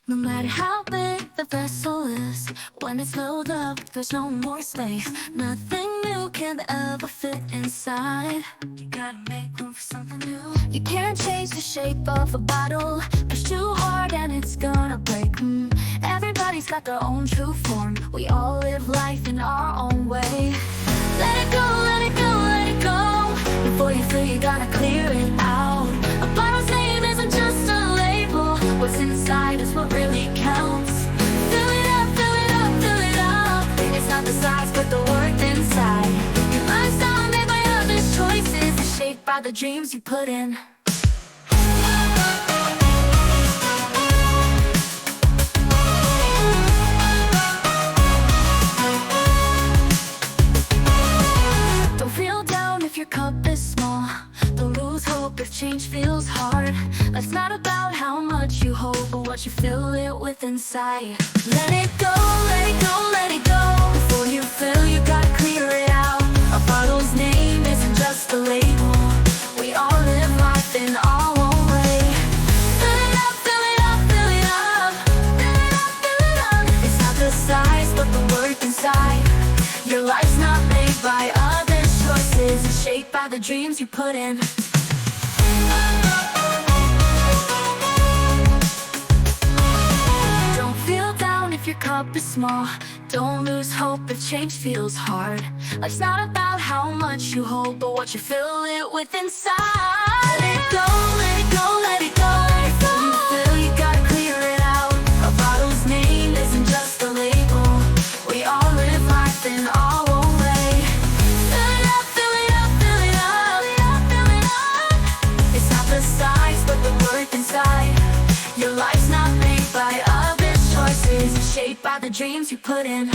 No matter how big the vessel is, when it's filled up, there's no more space. Nothing new can ever fit inside. You gotta make room for something new. You can't change the shape of a bottle. Push too hard and it's gonna break. Everybody's got their own true form. We all live life in our own way. Let it go, let it go, let it go. Before you feel you gotta clear it out. A bottle's name isn't just a label. What's inside is what really counts. Fill it up, fill it up, fill it up. It's not the size but the worth inside. Your lifestyle made by others' choices is shaped by the dreams you put in. Don't feel down if your cup is small. Don't lose hope if change feels hard. Life's not about how much you hold, but what you fill it with inside. Let it go, let it go, let it go. Before you fill, you gotta clear it out. A bottle's name isn't just a label. We all live life in our own way. Fill it up, fill it up, fill it up. Fill it up, fill it up. It's not the size, but the worth inside. Your life's not made by others' choices. It's shaped by the dreams you put in. Don't feel down if your cup is small. Don't lose hope if change feels hard. Life's not about how much you hold, but what you fill it with inside. Let it go, let it go, let it go. Before you fill, you gotta clear it out. A bottle's name isn't just a label. We all live life in our own way. Fill it up, fill it up, fill it up, fill it up, fill it up. It's not the size, but the worth inside. Your life's not made by others' choices. It's shaped by the dreams you put in.